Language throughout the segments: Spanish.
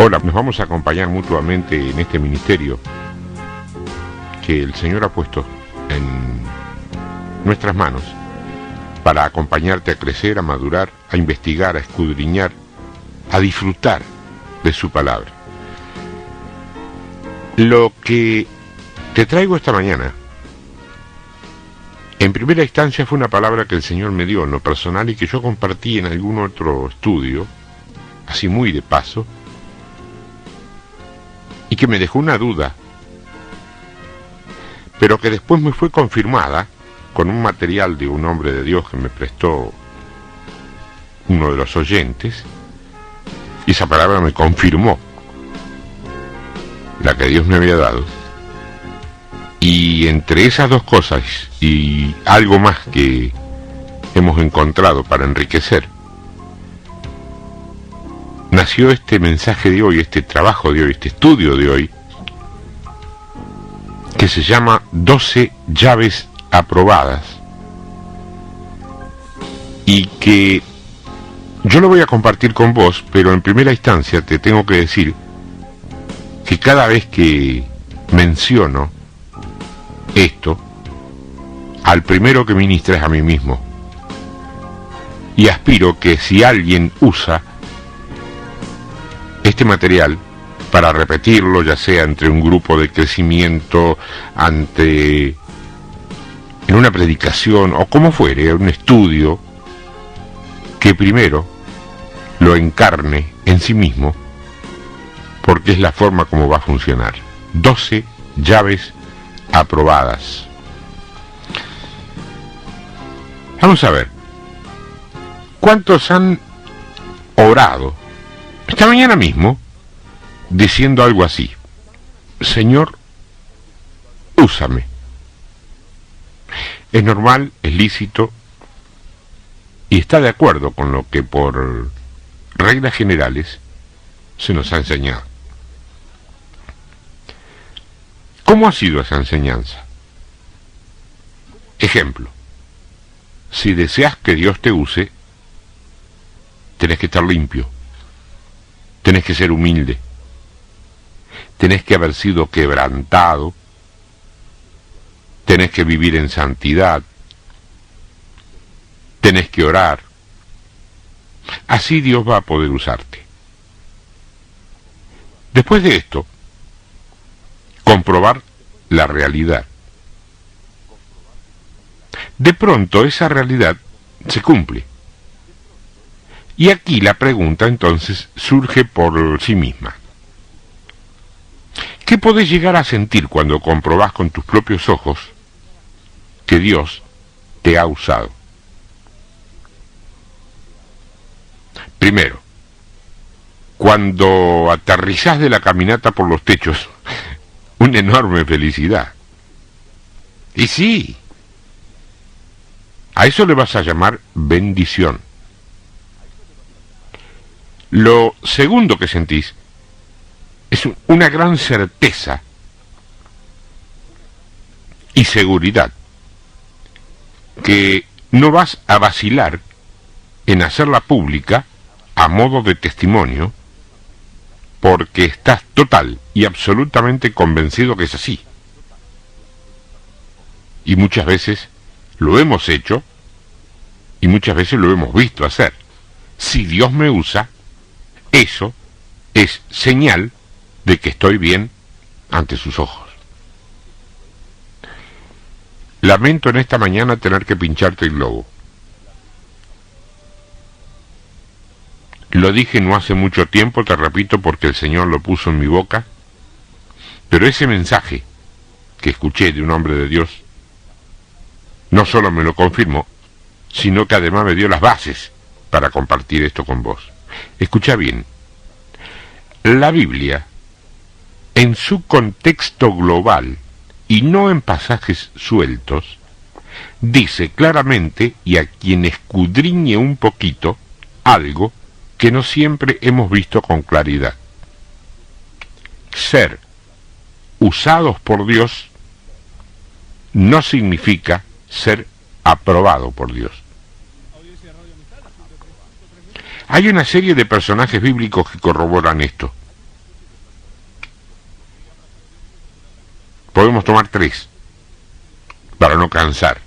Hola, nos vamos a acompañar mutuamente en este ministerio que el Señor ha puesto en nuestras manos para acompañarte a crecer, a madurar, a investigar, a escudriñar, a disfrutar de su palabra. Lo que te traigo esta mañana, en primera instancia fue una palabra que el Señor me dio en lo personal y que yo compartí en algún otro estudio, así muy de paso, y que me dejó una duda, pero que después me fue confirmada con un material de un hombre de Dios que me prestó uno de los oyentes, y esa palabra me confirmó la que Dios me había dado. Y entre esas dos cosas y algo más que hemos encontrado para enriquecer, nació este mensaje de hoy, este trabajo de hoy, este estudio de hoy, que se llama 12 llaves aprobadas, y que yo lo voy a compartir con vos, pero en primera instancia te tengo que decir que cada vez que menciono esto, al primero que ministra es a mí mismo, y aspiro que si alguien usa este material para repetirlo, ya sea entre un grupo de crecimiento, en una predicación o como fuere, un estudio, que primero lo encarne en sí mismo, porque es la forma como va a funcionar. 12 llaves aprobadas. Vamos a ver, ¿cuántos han orado esta mañana mismo diciendo algo así? Señor, úsame. Es normal, es lícito y está de acuerdo con lo que por reglas generales se nos ha enseñado. ¿Cómo ha sido esa enseñanza? Ejemplo, si deseas que Dios te use, tenés que estar limpio, tenés que ser humilde, tenés que haber sido quebrantado, tenés que vivir en santidad, tenés que orar. Así Dios va a poder usarte. Después de esto, comprobar la realidad. De pronto esa realidad se cumple. Y aquí la pregunta entonces surge por sí misma. ¿Qué podés llegar a sentir cuando comprobás con tus propios ojos que Dios te ha usado? Primero, cuando aterrizás de la caminata por los techos, una enorme felicidad. Y sí, a eso le vas a llamar bendición. Lo segundo que sentís es una gran certeza y seguridad que no vas a vacilar en hacerla pública a modo de testimonio, porque estás total y absolutamente convencido que es así. Y muchas veces lo hemos hecho y muchas veces lo hemos visto hacer. Si Dios me usa, eso es señal de que estoy bien ante sus ojos. Lamento en esta mañana tener que pincharte el globo. Lo dije no hace mucho tiempo, te repito, porque el Señor lo puso en mi boca, pero ese mensaje que escuché de un hombre de Dios no solo me lo confirmó, sino que además me dio las bases para compartir esto con vos. Escucha bien, la Biblia, en su contexto global y no en pasajes sueltos, dice claramente, y a quien escudriñe un poquito, algo que no siempre hemos visto con claridad. Ser usados por Dios no significa ser aprobado por Dios. Hay una serie de personajes bíblicos que corroboran esto. podemos tomar 3, para no cansar.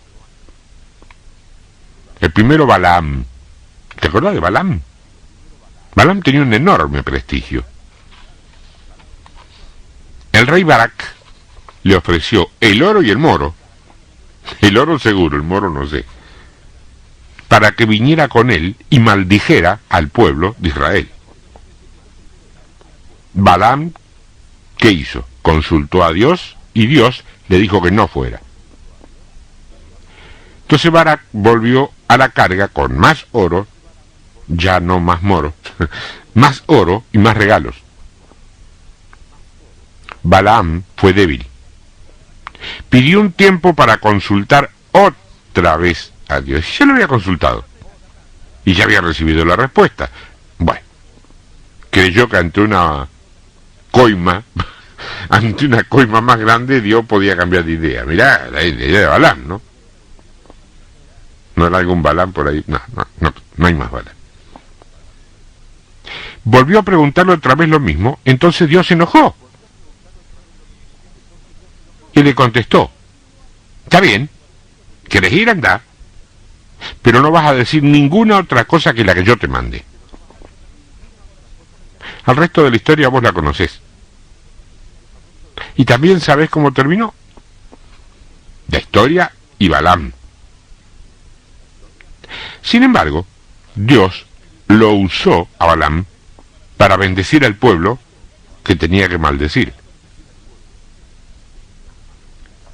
El primero, Balaam. ¿Te acordás de Balaam? Balaam tenía un enorme prestigio. El rey Barak le ofreció el oro y el moro, el oro seguro, el moro no sé, para que viniera con él y maldijera al pueblo de Israel. Balaam, ¿qué hizo? Consultó a Dios y Dios le dijo que no fuera. Entonces Barak volvió a la carga con más oro, ya no más moro, más oro y más regalos. Balaam fue débil. Pidió un tiempo para consultar otra vez a Dios. Ya lo había consultado y ya había recibido la respuesta. Bueno, creyó que ante una coima más grande, Dios podía cambiar de idea. Mirá, la idea de Balaam, ¿no? ¿No era algún Balaam por ahí? No hay más Balaam. Volvió a preguntarle otra vez lo mismo, entonces Dios se enojó. Y le contestó, está bien, querés ir, andá, pero no vas a decir ninguna otra cosa que la que yo te mande. Al resto de la historia vos la conocés. Y también sabés cómo terminó. La historia y Balaam. Sin embargo, Dios lo usó a Balaam para bendecir al pueblo que tenía que maldecir.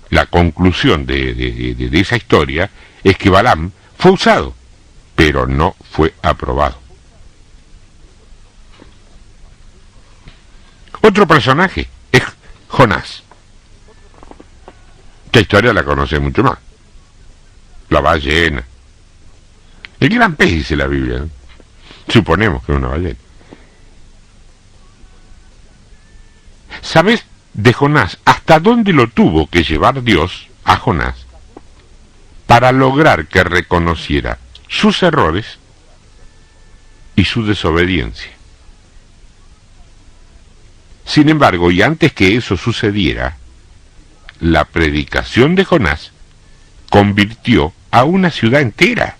La conclusión de esa historia es que Balaam fue usado, pero no fue aprobado. Otro personaje es Jonás. Esta historia la conoce mucho más. La ballena. El gran pez, dice la Biblia, ¿no? Suponemos que es una ballena. ¿Sabes de Jonás hasta dónde lo tuvo que llevar Dios a Jonás para lograr que reconociera sus errores y su desobediencia? Sin embargo, y antes que eso sucediera, la predicación de Jonás convirtió a una ciudad entera.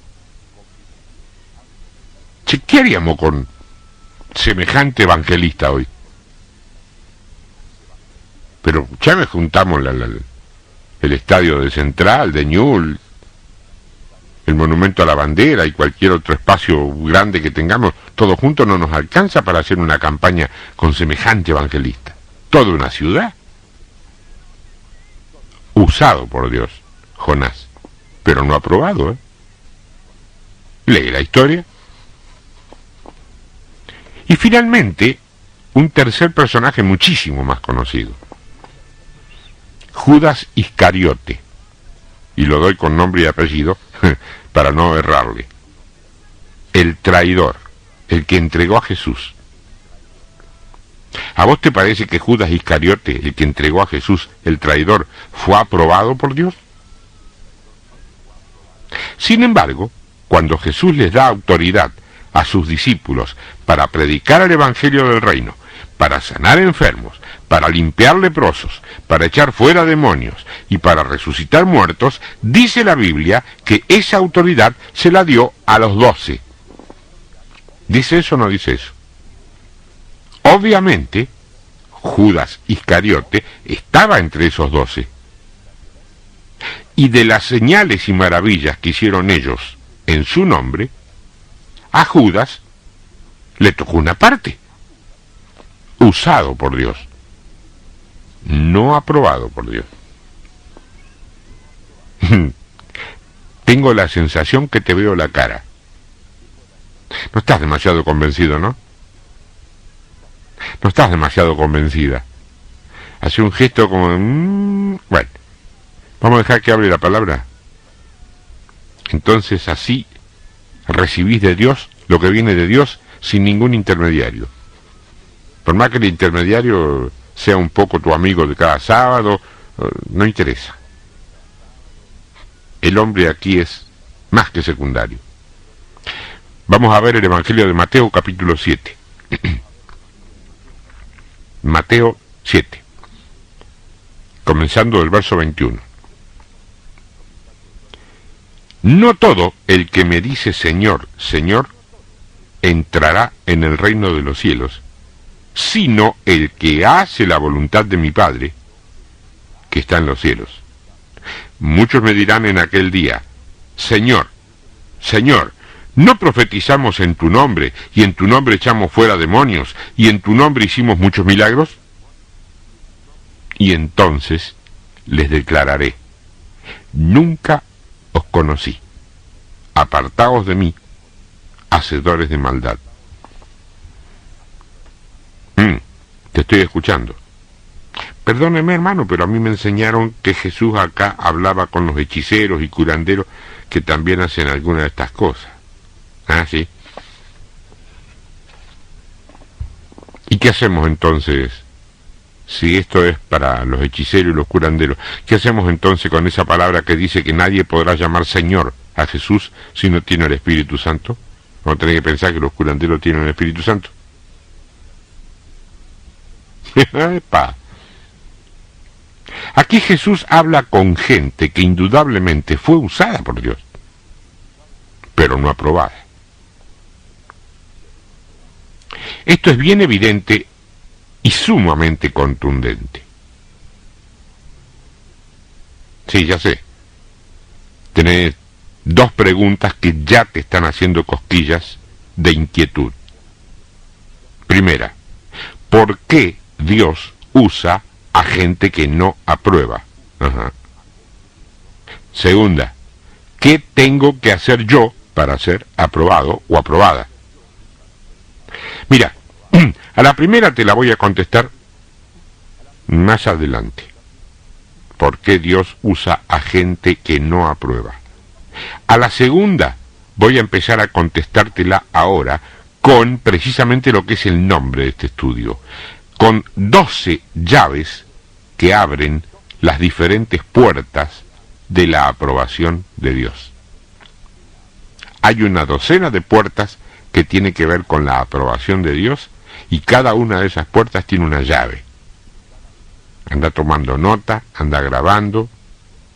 Che, ¿qué haríamos con semejante evangelista hoy? Pero ya me juntamos el estadio de Central, de Ñul, el monumento a la bandera y cualquier otro espacio grande que tengamos, todo junto no nos alcanza para hacer una campaña con semejante evangelista. Toda una ciudad. Usado por Dios, Jonás, pero no aprobado, ¿eh? Lee la historia. Y finalmente, un tercer personaje muchísimo más conocido. Judas Iscariote, y lo doy con nombre y apellido para no errarle. El traidor, el que entregó a Jesús. ¿A vos te parece que Judas Iscariote, el que entregó a Jesús, el traidor, fue aprobado por Dios? Sin embargo, cuando Jesús les da autoridad a sus discípulos para predicar el Evangelio del Reino, para sanar enfermos, para limpiar leprosos, para echar fuera demonios y para resucitar muertos, dice la Biblia que esa autoridad se la dio a los 12. ¿Dice eso o no dice eso? Obviamente, Judas Iscariote estaba entre esos 12. Y de las señales y maravillas que hicieron ellos en su nombre, a Judas le tocó una parte. Usado por Dios, no aprobado por Dios. Tengo la sensación que te veo la cara. No estás demasiado convencido, ¿no? No estás demasiado convencida. Hace un gesto como... Bueno, vamos a dejar que hable la palabra. Entonces así recibís de Dios lo que viene de Dios sin ningún intermediario. Por más que el intermediario sea un poco tu amigo de cada sábado, no interesa. El hombre aquí es más que secundario. Vamos a ver el Evangelio de Mateo, capítulo 7. Mateo 7. comenzando del verso 21. No todo el que me dice Señor, Señor, entrará en el reino de los cielos, sino el que hace la voluntad de mi Padre, que está en los cielos. Muchos me dirán en aquel día, Señor, Señor, ¿no profetizamos en tu nombre, y en tu nombre echamos fuera demonios, y en tu nombre hicimos muchos milagros? Y entonces les declararé, nunca os conocí, apartaos de mí, hacedores de maldad. Te estoy escuchando. Perdóneme, hermano, pero a mí me enseñaron que Jesús acá hablaba con los hechiceros y curanderos que también hacen alguna de estas cosas. Ah, sí. ¿Y qué hacemos entonces? Si esto es para los hechiceros y los curanderos, ¿qué hacemos entonces con esa palabra que dice que nadie podrá llamar Señor a Jesús si no tiene el Espíritu Santo? Vamos a tener que pensar que los curanderos tienen el Espíritu Santo. ¡Epa! Aquí Jesús habla con gente que indudablemente fue usada por Dios, pero no aprobada. Esto es bien evidente y sumamente contundente. Sí, ya sé. Tenés dos preguntas que ya te están haciendo cosquillas de inquietud. Primera, ¿por qué Dios usa a gente que no aprueba? Ajá. Segunda, ¿qué tengo que hacer yo para ser aprobado o aprobada? Mira, a la primera te la voy a contestar más adelante. ¿Por qué Dios usa a gente que no aprueba? A la segunda voy a empezar a contestártela ahora con precisamente lo que es el nombre de este estudio, con 12 llaves que abren las diferentes puertas de la aprobación de Dios. Hay una docena de puertas que tiene que ver con la aprobación de Dios, y cada una de esas puertas tiene una llave. Anda tomando nota, anda grabando,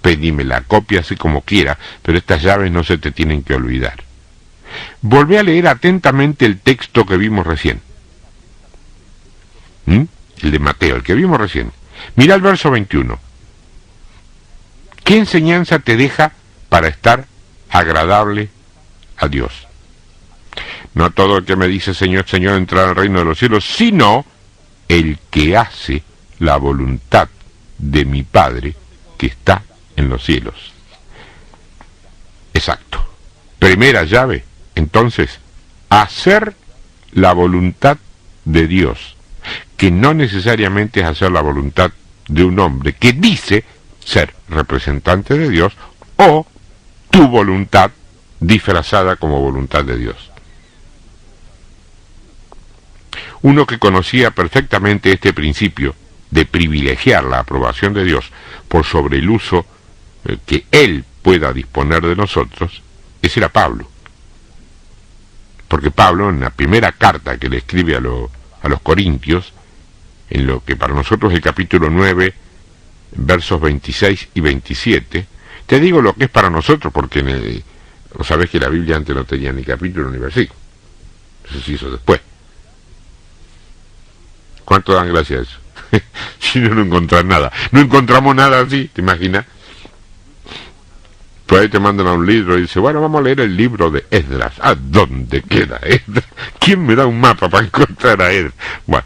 pedime la copia así como quiera, pero estas llaves no se te tienen que olvidar. Volvé a leer atentamente el texto que vimos recién. El de Mateo, el que vimos recién. Mira el verso 21. ¿Qué enseñanza te deja para estar agradable a Dios? No todo el que me dice Señor, Señor entrará al reino de los cielos, sino el que hace la voluntad de mi Padre que está en los cielos. Exacto. Primera llave, entonces, hacer la voluntad de Dios, que no necesariamente es hacer la voluntad de un hombre que dice ser representante de Dios, o tu voluntad disfrazada como voluntad de Dios. Uno que conocía perfectamente este principio de privilegiar la aprobación de Dios por sobre el uso que Él pueda disponer de nosotros, ese era Pablo. Porque Pablo, en la primera carta que le escribe a los Corintios, en lo que para nosotros es el capítulo 9, versos 26 y 27, te digo lo que es para nosotros, porque vos sabés que la Biblia antes no tenía ni capítulo ni versículo. Eso se hizo después. ¿Cuánto dan gracias a eso? Si no encontrás nada. No encontramos nada así, ¿te imaginas? Pues ahí te mandan a un libro y dice, bueno, vamos a leer el libro de Esdras. ¿A dónde queda Esdras? ¿Quién me da un mapa para encontrar a Esdras? Bueno,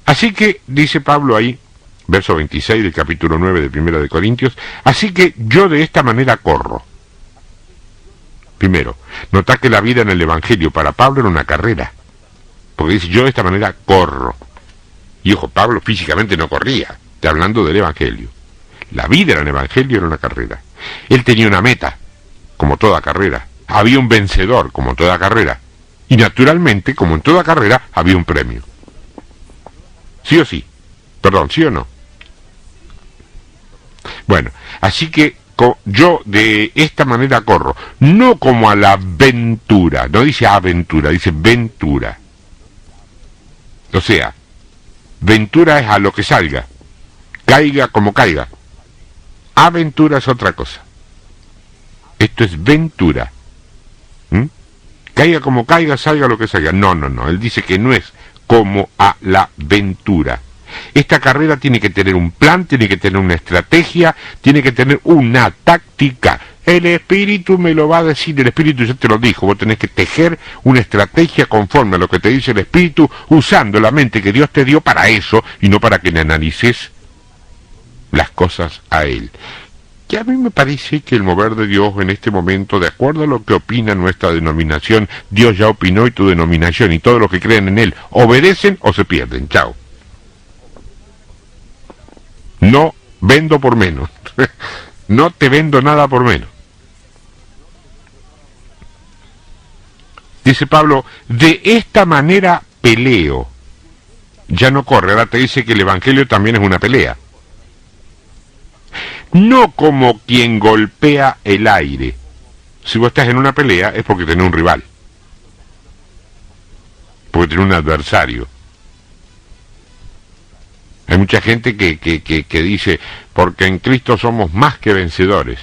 así que, dice Pablo ahí, verso 26 del capítulo 9 de Primera de Corintios, así que yo de esta manera corro. Primero, notá que la vida en el Evangelio para Pablo era una carrera, porque dice, yo de esta manera corro. Y ojo, Pablo físicamente no corría, estoy hablando del Evangelio. La vida en el Evangelio era una carrera. Él tenía una meta, como toda carrera. Había un vencedor, como toda carrera. Y naturalmente, como en toda carrera, había un premio. ¿Sí o sí? Perdón, ¿sí o no? Bueno, así que yo de esta manera corro, no como a la ventura, no dice aventura, dice ventura. O sea, ventura es a lo que salga, caiga como caiga, Aventura es otra cosa. Esto es ventura. Caiga como caiga, salga lo que salga. No, él dice que no es como a la ventura. Esta carrera tiene que tener un plan, tiene que tener una estrategia, tiene que tener una táctica. El Espíritu me lo va a decir, el Espíritu ya te lo dijo, vos tenés que tejer una estrategia conforme a lo que te dice el Espíritu, usando la mente que Dios te dio para eso, y no para que le analices las cosas a Él. Que a mí me parece que el mover de Dios en este momento, de acuerdo a lo que opina nuestra denominación, Dios ya opinó y tu denominación y todos los que creen en Él, obedecen o se pierden. Chao. No vendo por menos. No te vendo nada por menos. Dice Pablo, de esta manera peleo. Ya no corre, ahora te dice que el Evangelio también es una pelea. No como quien golpea el aire. Si vos estás en una pelea es porque tenés un rival. Porque tenés un adversario. Hay mucha gente que dice, porque en Cristo somos más que vencedores.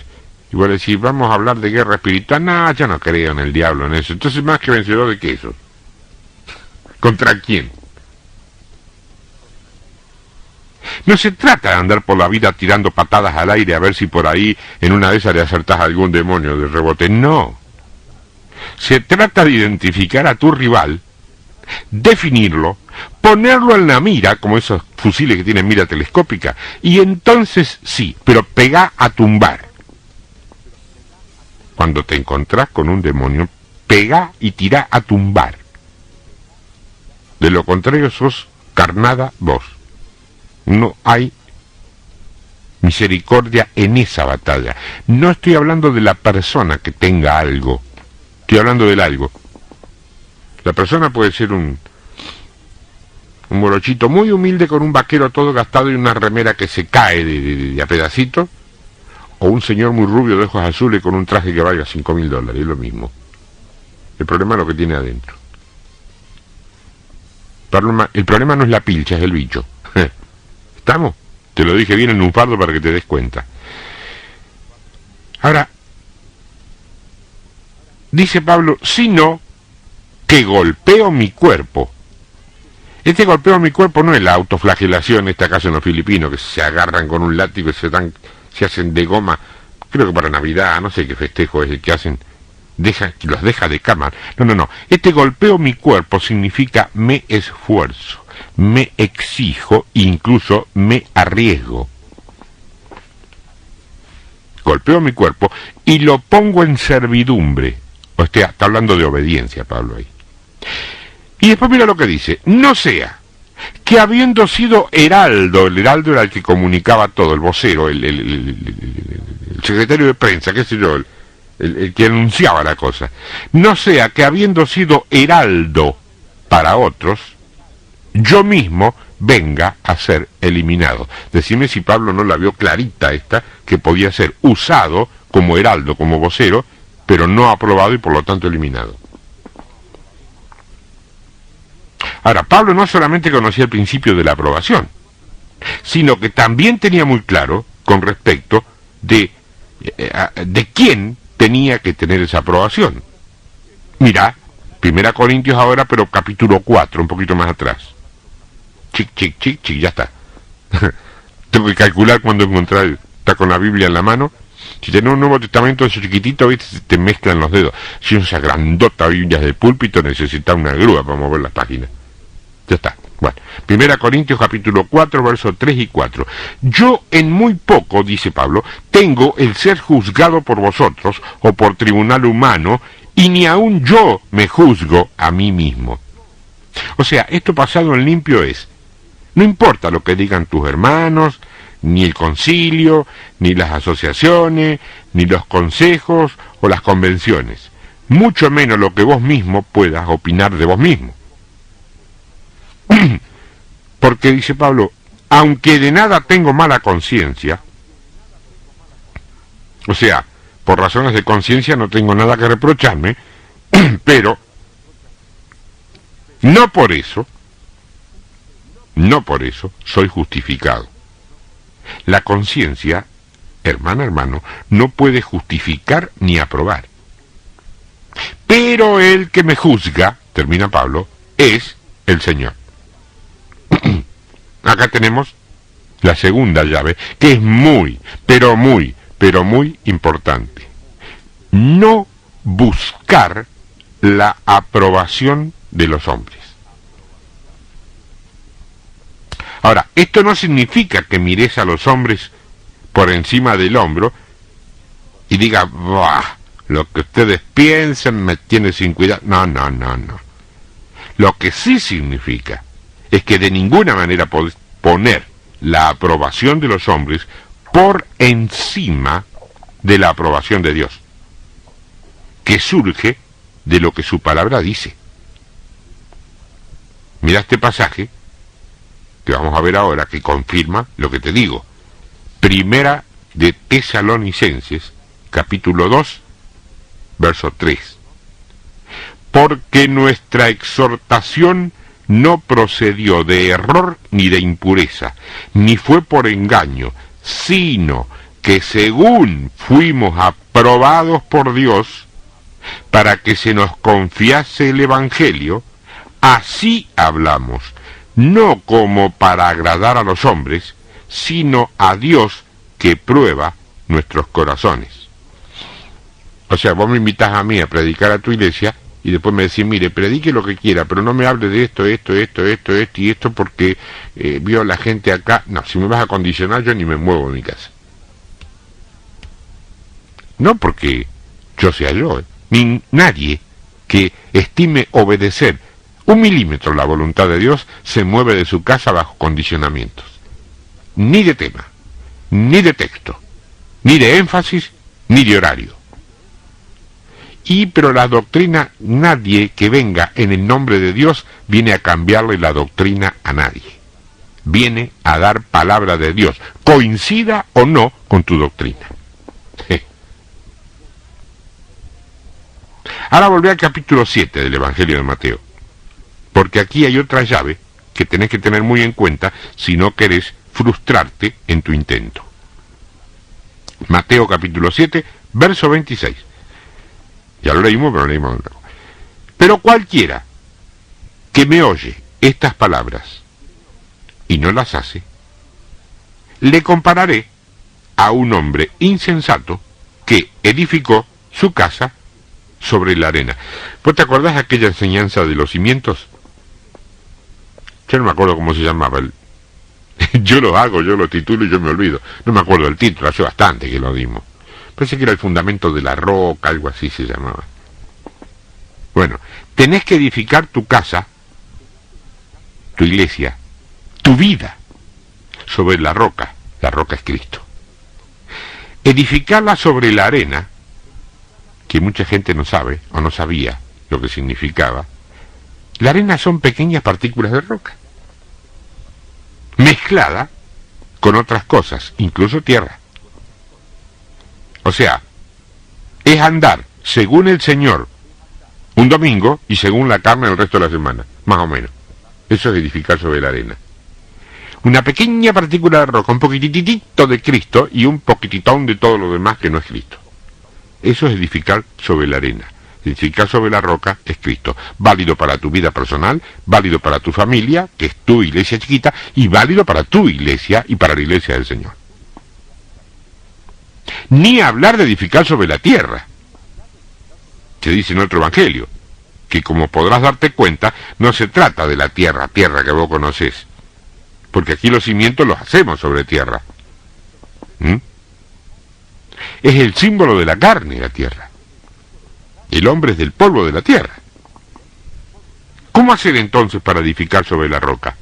Y vos decís, vamos a hablar de guerra espiritual. No, yo no creo en el diablo, en eso. Entonces, más que vencedor de qué eso. ¿Contra quién? No se trata de andar por la vida tirando patadas al aire a ver si por ahí en una de esas le acertás a algún demonio de rebote. No. Se trata de identificar a tu rival, definirlo, ponerlo en la mira, como esos fusiles que tienen mira telescópica, y entonces sí, pero pegá a tumbar. Cuando te encontrás con un demonio, pegá y tirá a tumbar. De lo contrario sos carnada vos. No hay misericordia en esa batalla. No estoy hablando de la persona que tenga algo, estoy hablando del algo. La persona puede ser un morochito muy humilde con un vaquero todo gastado y una remera que se cae de a pedacitos, o un señor muy rubio de ojos azules con un traje que valga $5.000, es lo mismo. El problema es lo que tiene adentro. El problema no es la pilcha, es el bicho. ¿Estamos? Te lo dije bien en un fardo para que te des cuenta. Ahora, dice Pablo, sino que golpeo mi cuerpo. Este golpeo a mi cuerpo no es la autoflagelación, en este caso en los filipinos, que se agarran con un látigo y se hacen de goma, creo que para Navidad, no sé qué festejo es el que hacen, los deja de cama. No. Este golpeo mi cuerpo significa me esfuerzo, me exijo, incluso me arriesgo. Golpeo mi cuerpo y lo pongo en servidumbre. O sea, está hablando de obediencia, Pablo, ahí. Y después mira lo que dice, no sea que habiendo sido heraldo, el heraldo era el que comunicaba todo, el vocero, el secretario de prensa, qué sé yo, el que anunciaba la cosa, no sea que habiendo sido heraldo para otros, yo mismo venga a ser eliminado. Decime si Pablo no la vio clarita esta, que podía ser usado como heraldo, como vocero, pero no aprobado y por lo tanto eliminado. Ahora, Pablo no solamente conocía el principio de la aprobación, sino que también tenía muy claro con respecto de quién tenía que tener esa aprobación. Mira, 1 Corintios ahora, pero capítulo 4, un poquito más atrás. Chic, ya está. Tengo que calcular cuando encontrar, está con la Biblia en la mano. Si tenés un Nuevo Testamento de eso chiquitito, ¿viste? Te mezclan los dedos. Si esa grandota Biblia de púlpito, necesita una grúa para mover las páginas. Ya está. Bueno, 1 Corintios capítulo 4, versos 3 y 4. Yo en muy poco, dice Pablo, tengo el ser juzgado por vosotros o por tribunal humano, y ni aun yo me juzgo a mí mismo. O sea, esto pasado en limpio es, no importa lo que digan tus hermanos, ni el concilio, ni las asociaciones, ni los consejos o las convenciones, mucho menos lo que vos mismo puedas opinar de vos mismo. Porque dice Pablo, aunque de nada tengo mala conciencia, o sea, por razones de conciencia no tengo nada que reprocharme, pero no por eso soy justificado. La conciencia hermana, hermano, no puede justificar ni aprobar. Pero el que me juzga, termina Pablo, es el Señor. Acá tenemos la segunda llave, que es muy, pero muy importante. No buscar la aprobación de los hombres. Ahora, esto no significa que mires a los hombres por encima del hombro y digas, "Buah, lo que ustedes piensan me tiene sin cuidado". No. Lo que sí significa es que de ninguna manera podés poner la aprobación de los hombres por encima de la aprobación de Dios, que surge de lo que su palabra dice. Mira este pasaje que vamos a ver ahora, que confirma lo que te digo. Primera de Tesalonicenses, capítulo 2, verso 3. Porque nuestra exhortación no procedió de error ni de impureza, ni fue por engaño, sino que según fuimos aprobados por Dios, para que se nos confiase el Evangelio, así hablamos, no como para agradar a los hombres, sino a Dios que prueba nuestros corazones. O sea, vos me invitas a mí a predicar a tu iglesia y después me decís, mire, predique lo que quiera, pero no me hable de esto y esto porque vio la gente acá. No, si me vas a condicionar yo ni me muevo de mi casa. No porque yo sea yo, ni nadie que estime obedecer 1 milímetro la voluntad de Dios se mueve de su casa bajo condicionamientos. Ni de tema, ni de texto, ni de énfasis, ni de horario. Pero la doctrina, nadie que venga en el nombre de Dios viene a cambiarle la doctrina a nadie. Viene a dar palabra de Dios, coincida o no con tu doctrina. Ahora volvé al capítulo 7 del Evangelio de Mateo, porque aquí hay otra llave que tenés que tener muy en cuenta si no querés frustrarte en tu intento. Mateo capítulo 7, verso 26. Ya lo leímos, pero lo leímos de nuevo. Pero cualquiera que me oye estas palabras y no las hace, le compararé a un hombre insensato que edificó su casa sobre la arena. ¿Vos te acordás de aquella enseñanza de los cimientos? Yo no me acuerdo cómo se llamaba. Yo lo hago, yo lo titulo y yo me olvido. No me acuerdo del título, hace bastante que lo dimos. Parece que era el fundamento de la roca, algo así se llamaba. Bueno, tenés que edificar tu casa, tu iglesia, tu vida, sobre la roca. La roca es Cristo. Edificarla sobre la arena, que mucha gente no sabe o no sabía lo que significaba. La arena son pequeñas partículas de roca, mezclada con otras cosas, incluso tierra. O sea, es andar según el Señor un domingo y según la carne el resto de la semana, más o menos. Eso es edificar sobre la arena. Una pequeña partícula de roca, un poquitito de Cristo y un poquititón de todo lo demás que no es Cristo. Eso es edificar sobre la arena. Edificar sobre la roca es Cristo. Válido para tu vida personal, válido para tu familia, que es tu iglesia chiquita, y válido para tu iglesia y para la iglesia del Señor. Ni hablar de edificar sobre la tierra. Se dice en otro evangelio, que como podrás darte cuenta, no se trata de la tierra que vos conocés. Porque aquí los cimientos los hacemos sobre tierra. Es el símbolo de la carne, la tierra. El hombre es del polvo de la tierra. ¿Cómo hacer entonces para edificar sobre la roca?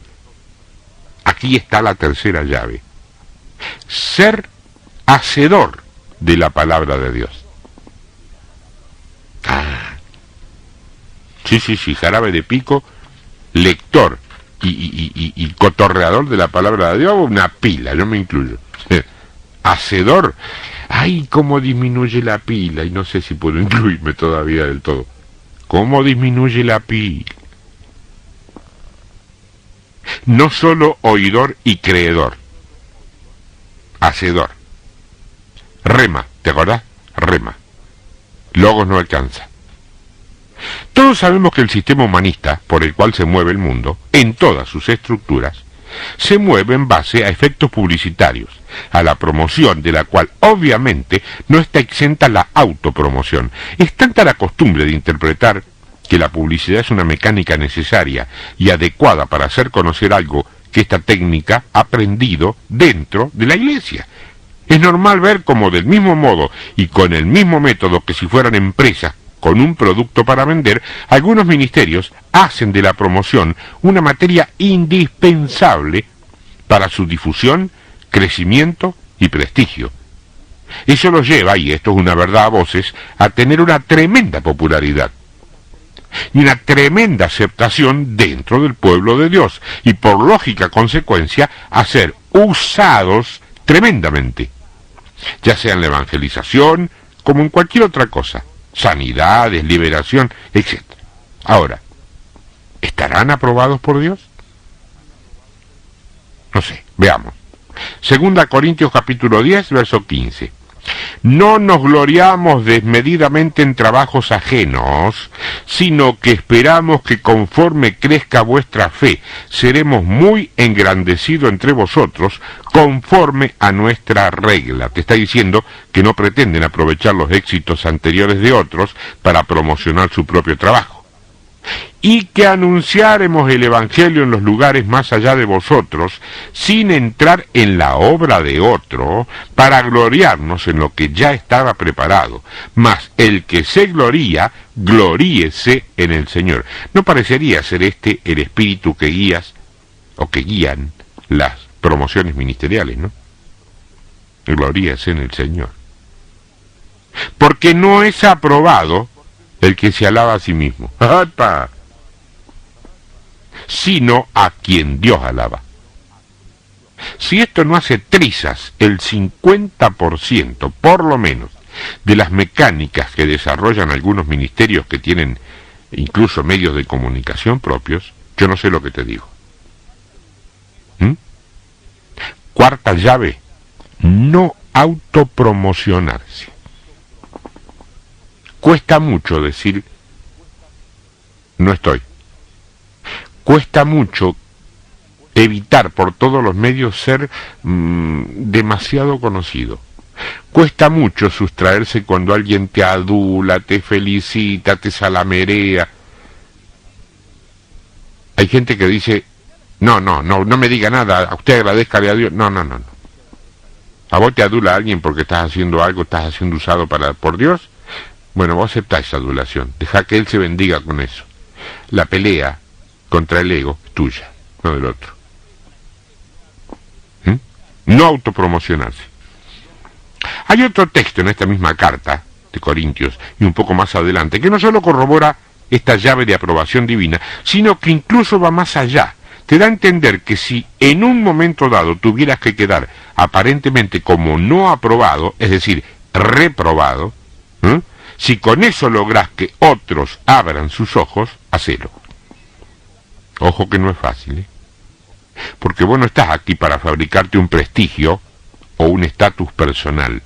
Aquí está la tercera llave. Ser hacedor de la palabra de Dios. Sí, jarabe de pico, lector y cotorreador de la palabra de Dios, una pila, yo me incluyo. Hacedor, ay, cómo disminuye la pila, y no sé si puedo incluirme todavía del todo. ¿Cómo disminuye la pila? No solo oidor y creedor, hacedor. Rema, ¿te acordás? Rema. Logos no alcanza. Todos sabemos que el sistema humanista por el cual se mueve el mundo, en todas sus estructuras, se mueve en base a efectos publicitarios, a la promoción de la cual obviamente no está exenta la autopromoción. Es tanta la costumbre de interpretar que la publicidad es una mecánica necesaria y adecuada para hacer conocer algo que esta técnica ha aprendido dentro de la Iglesia. Es normal ver cómo del mismo modo y con el mismo método que si fueran empresas con un producto para vender, algunos ministerios hacen de la promoción una materia indispensable para su difusión, crecimiento y prestigio. Eso los lleva, y esto es una verdad a voces, a tener una tremenda popularidad y una tremenda aceptación dentro del pueblo de Dios, y por lógica consecuencia a ser usados tremendamente, ya sea en la evangelización como en cualquier otra cosa, sanidades, liberación, etc. Ahora, ¿estarán aprobados por Dios? No sé, veamos. 2 Corintios capítulo 10, verso 15. No nos gloriamos desmedidamente en trabajos ajenos, sino que esperamos que conforme crezca vuestra fe, seremos muy engrandecidos entre vosotros, conforme a nuestra regla. Te está diciendo que no pretenden aprovechar los éxitos anteriores de otros para promocionar su propio trabajo. Y que anunciáremos el Evangelio en los lugares más allá de vosotros, sin entrar en la obra de otro, para gloriarnos en lo que ya estaba preparado. Mas el que se gloría, gloríese en el Señor. ¿No parecería ser este el espíritu que guías, o que guían las promociones ministeriales, no? Gloríese en el Señor. Porque no es aprobado el que se alaba a sí mismo, ¡apa!, sino a quien Dios alaba. Si esto no hace trizas el 50%, por lo menos, de las mecánicas que desarrollan algunos ministerios que tienen incluso medios de comunicación propios, yo no sé lo que te digo. Cuarta llave, no autopromocionarse. Cuesta mucho decir, no estoy. Cuesta mucho evitar por todos los medios ser demasiado conocido. Cuesta mucho sustraerse cuando alguien te adula, te felicita, te salamerea. Hay gente que dice, no me diga nada, a usted agradézcale a Dios. No. A vos te adula alguien porque estás haciendo algo, estás siendo usado por Dios. Bueno, vos aceptás esa adulación, deja que Él se bendiga con eso. La pelea contra el ego es tuya, no del otro. No autopromocionarse. Hay otro texto en esta misma carta de Corintios, y un poco más adelante, que no solo corrobora esta llave de aprobación divina, sino que incluso va más allá. Te da a entender que si en un momento dado tuvieras que quedar aparentemente como no aprobado, es decir, reprobado, si con eso lográs que otros abran sus ojos, hacelo. Ojo que no es fácil, porque vos no estás aquí para fabricarte un prestigio o un estatus personal.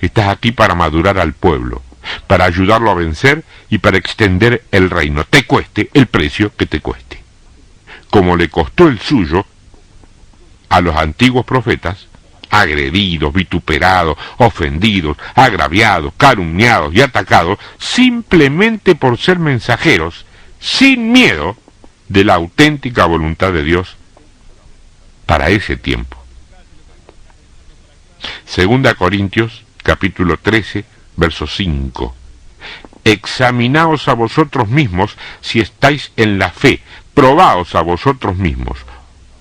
Estás aquí para madurar al pueblo, para ayudarlo a vencer y para extender el reino, te cueste el precio que te cueste. Como le costó el suyo a los antiguos profetas, agredidos, vituperados, ofendidos, agraviados, calumniados y atacados, simplemente por ser mensajeros, sin miedo, de la auténtica voluntad de Dios para ese tiempo. 2 Corintios, capítulo 13, verso 5. Examinaos a vosotros mismos si estáis en la fe, probaos a vosotros mismos.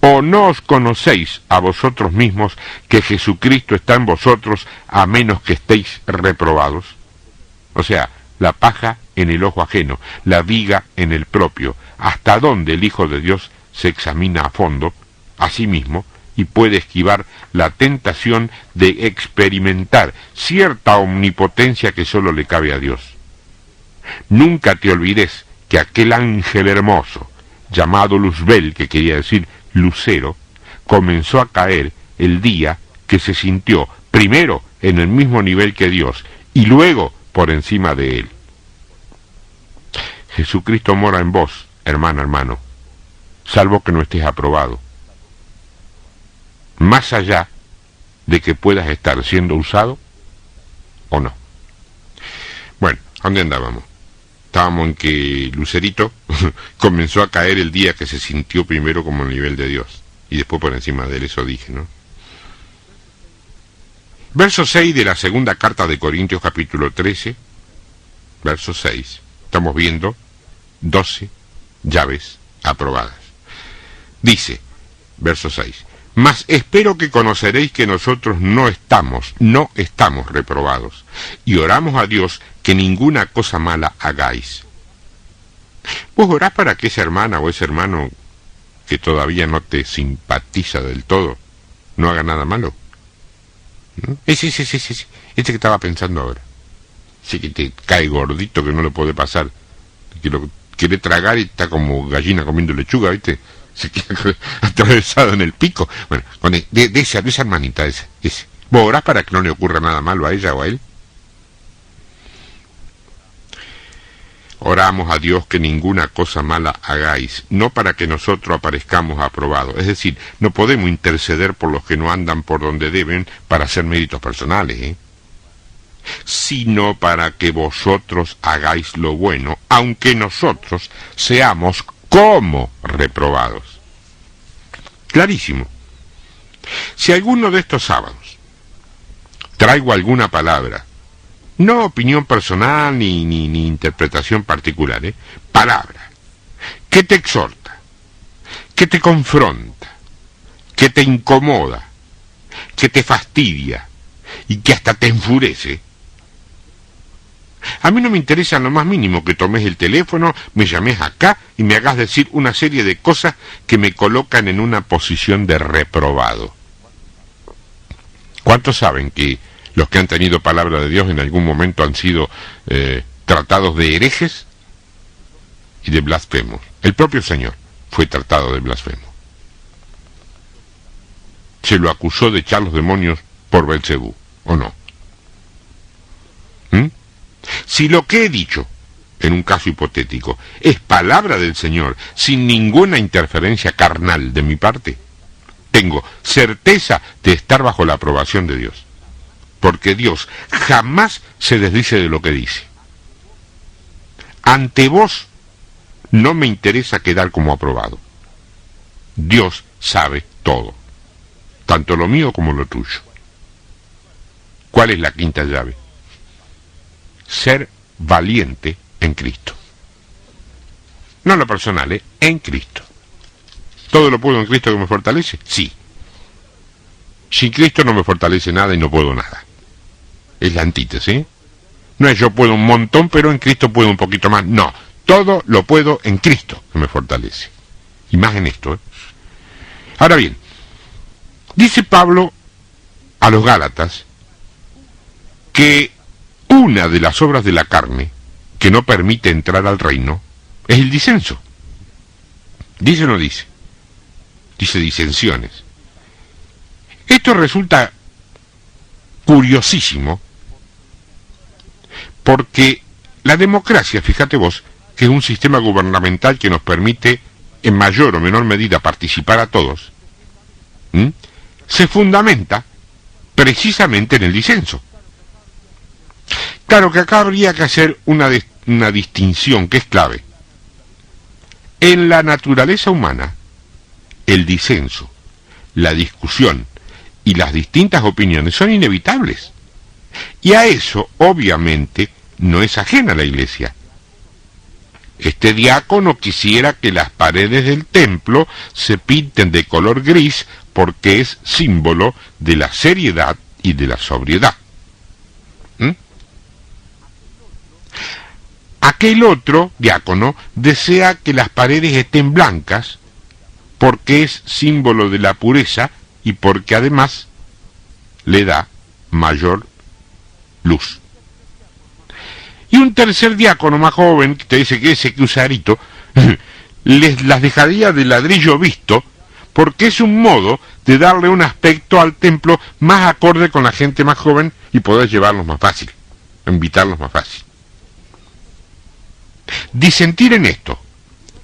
¿O no os conocéis a vosotros mismos que Jesucristo está en vosotros, a menos que estéis reprobados? O sea, la paja en el ojo ajeno, la viga en el propio. Hasta dónde el Hijo de Dios se examina a fondo a sí mismo y puede esquivar la tentación de experimentar cierta omnipotencia que solo le cabe a Dios. Nunca te olvides que aquel ángel hermoso, llamado Luzbel, que quería decir lucero, comenzó a caer el día que se sintió, primero, en el mismo nivel que Dios y luego por encima de Él. Jesucristo mora en vos, hermana, hermano, salvo que no estés aprobado. Más allá de que puedas estar siendo usado o no. Bueno, ¿a dónde andábamos? Estábamos en que Lucerito comenzó a caer el día que se sintió primero como el nivel de Dios y después por encima de él, eso dije, ¿no? Verso 6 de la segunda carta de Corintios, capítulo 13, verso 6. Estamos viendo 12 llaves aprobadas. Dice, verso 6, mas espero que conoceréis que nosotros no estamos reprobados, y oramos a Dios que ninguna cosa mala hagáis. ¿Vos orás para que esa hermana o ese hermano que todavía no te simpatiza del todo no haga nada malo? ¿No? Ese que estaba pensando ahora. Ese que te cae gordito, que no le puede pasar, que lo quiere tragar y está como gallina comiendo lechuga, ¿viste? Se queda atravesado en el pico. Bueno, de esa hermanita, ese. ¿Vos orás para que no le ocurra nada malo a ella o a él? Oramos a Dios que ninguna cosa mala hagáis, no para que nosotros aparezcamos aprobados. Es decir, no podemos interceder por los que no andan por donde deben para hacer méritos personales, sino para que vosotros hagáis lo bueno, aunque nosotros seamos como reprobados. Clarísimo. Si alguno de estos sábados traigo alguna palabra, no opinión personal ni interpretación particular, palabra, que te exhorta, que te confronta, que te incomoda, que te fastidia y que hasta te enfurece, a mí no me interesa en lo más mínimo que tomes el teléfono, me llames acá y me hagas decir una serie de cosas que me colocan en una posición de reprobado. ¿Cuántos saben que los que han tenido palabra de Dios en algún momento han sido tratados de herejes y de blasfemos? El propio Señor fue tratado de blasfemo. Se lo acusó de echar los demonios por Belcebú, ¿o no? Si lo que he dicho, en un caso hipotético, es palabra del Señor, sin ninguna interferencia carnal de mi parte, tengo certeza de estar bajo la aprobación de Dios. Porque Dios jamás se desdice de lo que dice. Ante vos no me interesa quedar como aprobado. Dios sabe todo, tanto lo mío como lo tuyo. ¿Cuál es la quinta llave? Ser valiente en Cristo. No en lo personal, en Cristo. ¿Todo lo puedo en Cristo que me fortalece? Sí. Sin Cristo no me fortalece nada y no puedo nada. Es la antítesis, No es yo puedo un montón, pero en Cristo puedo un poquito más. No, todo lo puedo en Cristo que me fortalece. Y más en esto, Ahora bien, dice Pablo a los Gálatas que una de las obras de la carne que no permite entrar al reino es el disenso. ¿Dice o no dice? Dice disensiones. Esto resulta curiosísimo porque la democracia, fíjate vos, que es un sistema gubernamental que nos permite en mayor o menor medida participar a todos, se fundamenta precisamente en el disenso. Claro que acá habría que hacer una distinción que es clave. En la naturaleza humana, el disenso, la discusión y las distintas opiniones son inevitables. Y a eso, obviamente, no es ajena la Iglesia. Este diácono quisiera que las paredes del templo se pinten de color gris porque es símbolo de la seriedad y de la sobriedad. Aquel otro diácono desea que las paredes estén blancas porque es símbolo de la pureza y porque además le da mayor luz. Y un tercer diácono más joven, que te dice que ese que usa arito, las dejaría de ladrillo visto porque es un modo de darle un aspecto al templo más acorde con la gente más joven y poder llevarlos más fácil, invitarlos más fácil. Disentir en esto,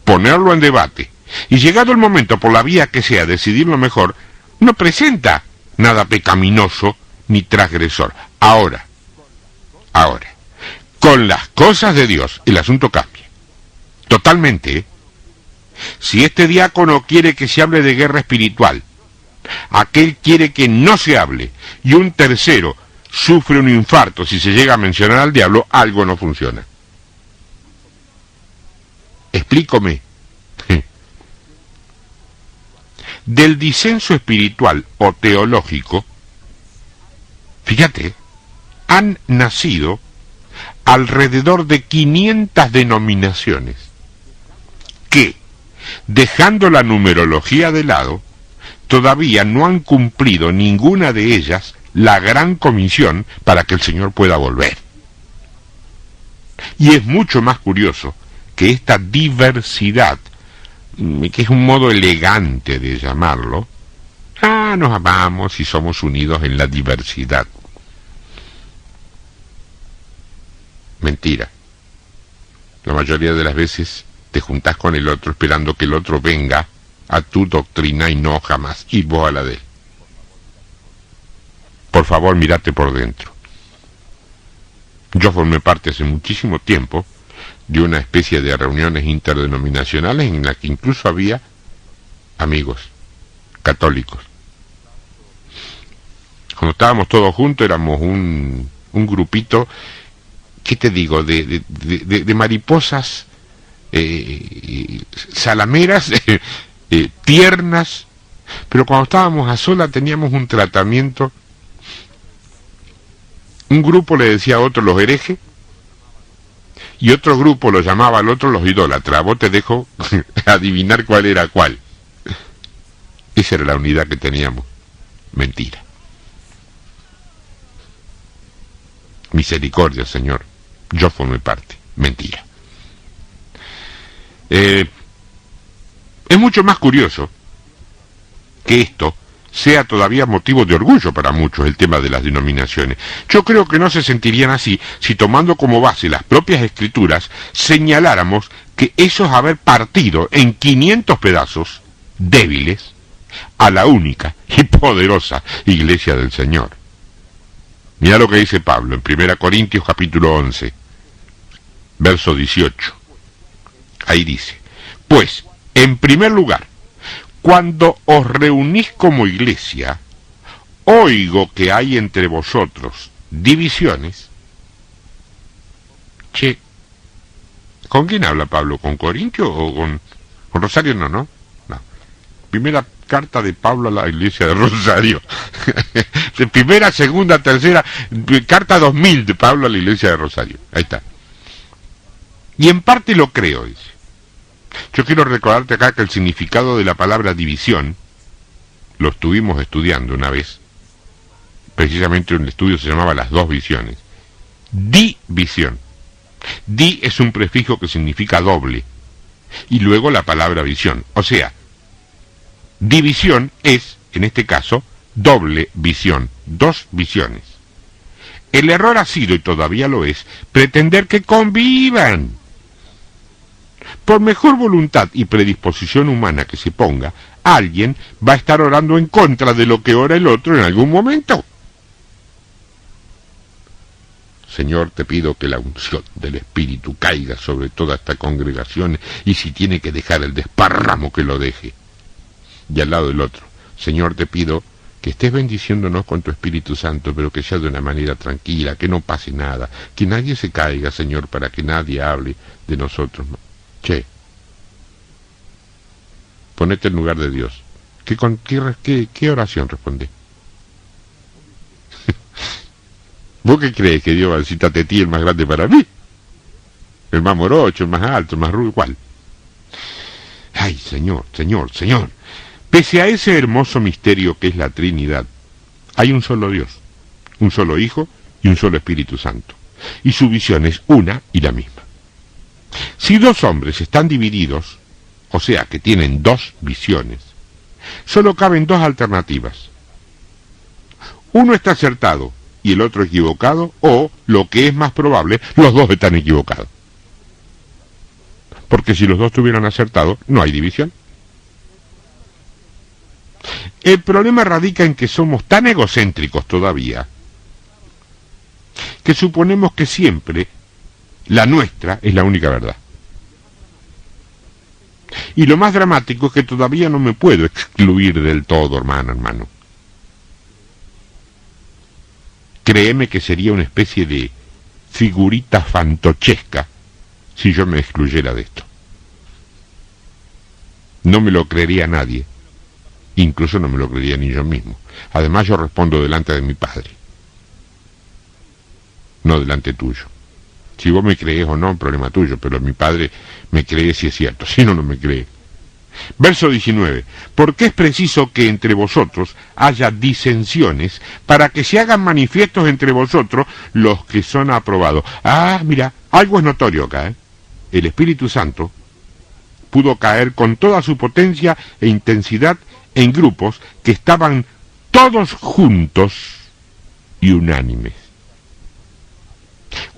ponerlo en debate, y llegado el momento, por la vía que sea, decidirlo mejor, no presenta nada pecaminoso ni transgresor. Ahora, con las cosas de Dios, el asunto cambia. Totalmente, ¿eh? Si este diácono quiere que se hable de guerra espiritual, aquel quiere que no se hable, y un tercero sufre un infarto si se llega a mencionar al diablo, algo no funciona. Explícame. Del disenso espiritual o teológico, fíjate, han nacido alrededor de 500 denominaciones que, dejando la numerología de lado, todavía no han cumplido ninguna de ellas la gran comisión para que el Señor pueda volver. Y es mucho más curioso que esta diversidad, que es un modo elegante de llamarlo, nos amamos y somos unidos en la diversidad. Mentira. La mayoría de las veces te juntás con el otro esperando que el otro venga a tu doctrina y no jamás ir vos a la de él. Por favor, mírate por dentro. Yo formé parte hace muchísimo tiempo de una especie de reuniones interdenominacionales en las que incluso había amigos católicos. Cuando estábamos todos juntos éramos un grupito, ¿qué te digo?, de mariposas salameras, tiernas, pero cuando estábamos a solas teníamos un tratamiento. Un grupo le decía a otro los herejes, y otro grupo lo llamaba al otro los idólatras. Vos te dejo adivinar cuál era cuál. Esa era la unidad que teníamos. Mentira. Misericordia, Señor. Yo formé parte. Mentira. Es mucho más curioso que esto sea todavía motivo de orgullo para muchos, el tema de las denominaciones. Yo creo que no se sentirían así si, tomando como base las propias escrituras, señaláramos que eso es haber partido en 500 pedazos débiles a la única y poderosa Iglesia del Señor. Mira lo que dice Pablo en 1 Corintios capítulo 11, verso 18. Ahí dice: pues, en primer lugar, cuando os reunís como iglesia, oigo que hay entre vosotros divisiones. Che, ¿con quién habla Pablo? ¿Con Corintio o con Rosario? No. Primera carta de Pablo a la iglesia de Rosario. Primera, segunda, tercera, carta 2000 de Pablo a la iglesia de Rosario. Ahí está. Y en parte lo creo, dice. Yo quiero recordarte acá que el significado de la palabra división lo estuvimos estudiando una vez. Precisamente un estudio se llamaba Las dos visiones. División. Di es un prefijo que significa doble. Y luego la palabra visión. O sea, división es, en este caso, doble visión. Dos visiones. El error ha sido, y todavía lo es, pretender que convivan. Por mejor voluntad y predisposición humana que se ponga, alguien va a estar orando en contra de lo que ora el otro en algún momento. Señor, te pido que la unción del Espíritu caiga sobre toda esta congregación, y si tiene que dejar el desparramo, que lo deje. Y al lado del otro: Señor, te pido que estés bendiciéndonos con tu Espíritu Santo, pero que sea de una manera tranquila, que no pase nada, que nadie se caiga, Señor, para que nadie hable de nosotros. Che, ponete en lugar de Dios. ¿Qué oración responde? ¿Vos qué crees? ¿Que Dios va a decir Tatetí el más grande para mí? El más morocho, el más alto, el más rubio, ¿cuál? Ay, Señor. Pese a ese hermoso misterio que es la Trinidad, hay un solo Dios, un solo Hijo y un solo Espíritu Santo. Y su visión es una y la misma. Si dos hombres están divididos, o sea que tienen dos visiones, Solo caben dos alternativas. Uno está acertado y el otro equivocado, o, lo que es más probable, los dos están equivocados. Porque si los dos estuvieran acertados, no hay división. El problema radica en que somos tan egocéntricos todavía, que suponemos que siempre la nuestra es la única verdad. Y lo más dramático es que todavía no me puedo excluir del todo, hermano. Créeme que sería una especie de figurita fantochesca si yo me excluyera de esto. No me lo creería nadie, incluso no me lo creería ni yo mismo. Además, yo respondo delante de mi Padre, no delante tuyo. Si vos me crees o no, problema tuyo, pero mi Padre me cree si es cierto, si no, no me cree. Verso 19. Porque es preciso que entre vosotros haya disensiones, para que se hagan manifiestos entre vosotros los que son aprobados. Ah, mira, algo es notorio acá, ¿eh? El Espíritu Santo pudo caer con toda su potencia e intensidad en grupos que estaban todos juntos y unánimes.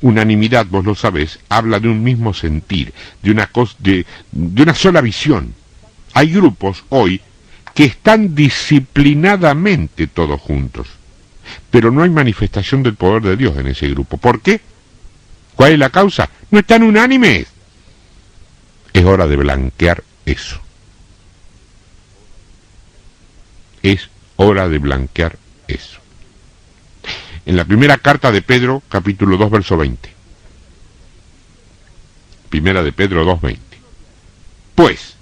Unanimidad, vos lo sabés, habla de un mismo sentir, de una sola visión. Hay grupos hoy que están disciplinadamente todos juntos, pero no hay manifestación del poder de Dios en ese grupo. ¿Por qué? ¿Cuál es la causa? No están unánimes. Es hora de blanquear eso. Es hora de blanquear eso. En la primera carta de Pedro, capítulo 2, verso 20. Primera de Pedro 2:20. Pues,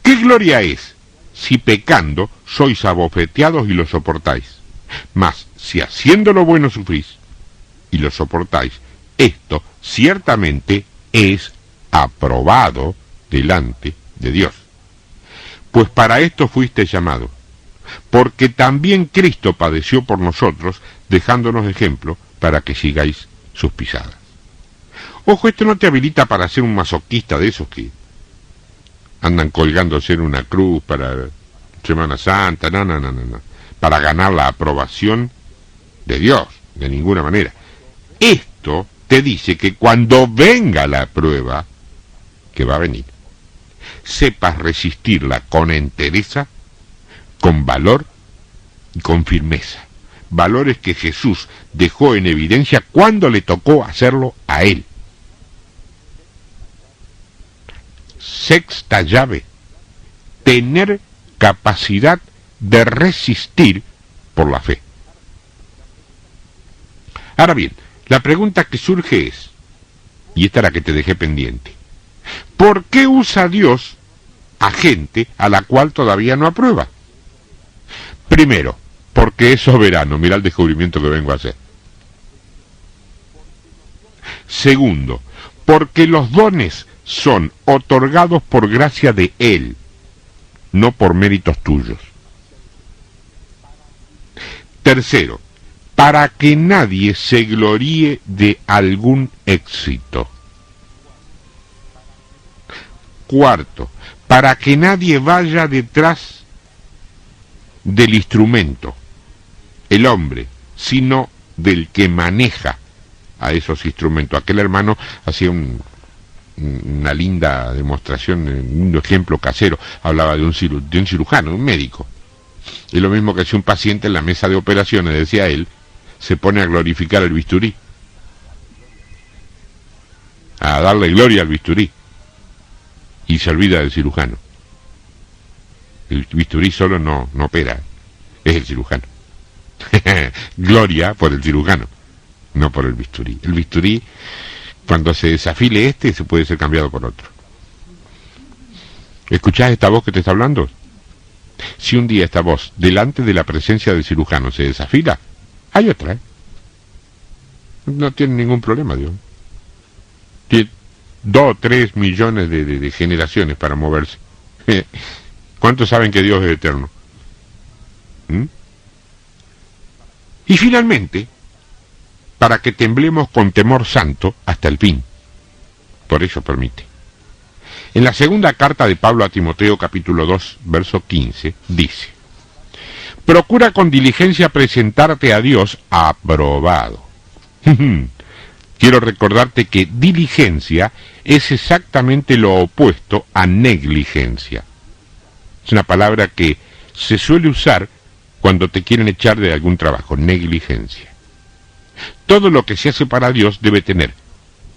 ¿qué gloria es si pecando sois abofeteados y lo soportáis? Mas, si haciendo lo bueno sufrís y lo soportáis, esto ciertamente es aprobado delante de Dios. Pues para esto fuiste llamado, porque también Cristo padeció por nosotros, dejándonos ejemplo para que sigáis sus pisadas. Ojo, esto no te habilita para ser un masoquista de esos que andan colgándose en una cruz para Semana Santa, no. Para ganar la aprobación de Dios, de ninguna manera. Esto te dice que cuando venga la prueba, que va a venir, sepas resistirla con entereza, con valor y con firmeza. Valores que Jesús dejó en evidencia cuando le tocó hacerlo a él. Sexta llave: tener capacidad de resistir por la fe. Ahora bien, la pregunta que surge es, y esta es la que te dejé pendiente: ¿por qué usa Dios a gente a la cual todavía no aprueba? Primero, porque es soberano. Mira el descubrimiento que vengo a hacer. Segundo, porque los dones son otorgados por gracia de Él, no por méritos tuyos. Tercero, para que nadie se gloríe de algún éxito. Cuarto, para que nadie vaya detrás del instrumento, el hombre, sino del que maneja a esos instrumentos. Aquel hermano hacía una linda demostración, un lindo ejemplo casero. Hablaba de un cirujano, un médico. Y lo mismo que si un paciente en la mesa de operaciones, decía él, se pone a glorificar el bisturí, a darle gloria al bisturí, y se olvida del cirujano. El bisturí solo no opera, es el cirujano. Gloria por el cirujano, no por el bisturí. El bisturí, cuando se desafile se puede ser cambiado por otro. ¿Escuchás esta voz que te está hablando? Si un día esta voz, delante de la presencia del cirujano, se desafila, hay otra, ¿eh? No tiene ningún problema, Dios. Tiene 2 o 3 millones de generaciones para moverse. ¿Cuántos saben que Dios es eterno? Y finalmente, para que temblemos con temor santo hasta el fin. Por eso permite. En la segunda carta de Pablo a Timoteo, capítulo 2, verso 15, dice: procura con diligencia presentarte a Dios aprobado. Quiero recordarte que diligencia es exactamente lo opuesto a negligencia. Es una palabra que se suele usar cuando te quieren echar de algún trabajo, negligencia. Todo lo que se hace para Dios debe tener,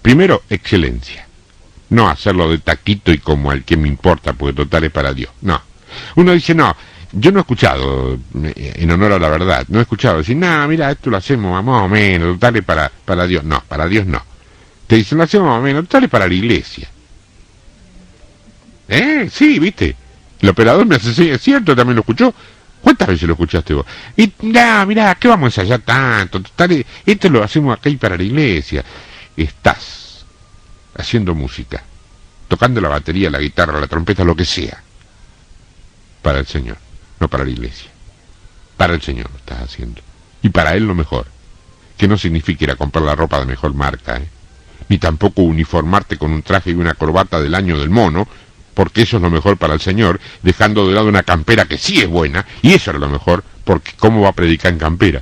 primero, excelencia. No hacerlo de taquito y como al que me importa, porque total es para Dios. No. Uno dice, no, yo no he escuchado, en honor a la verdad, no he escuchado decir, no, mira, esto lo hacemos más o menos, total es para Dios. No, para Dios no. Te dicen, lo hacemos más o menos, total es para la iglesia. Sí, viste. El operador me hace, sí, es cierto, también lo escuchó. ¿Cuántas veces lo escuchaste vos? Y, mirá, ¿qué vamos a ensayar tanto? Total, esto lo hacemos acá y para la iglesia. Estás haciendo música, tocando la batería, la guitarra, la trompeta, lo que sea, para el Señor, no para la iglesia. Para el Señor lo estás haciendo. Y para Él lo mejor. Que no significa ir a comprar la ropa de mejor marca, ni tampoco uniformarte con un traje y una corbata del año del mono, porque eso es lo mejor para el Señor, dejando de lado una campera que sí es buena, y eso era lo mejor, porque ¿cómo va a predicar en campera?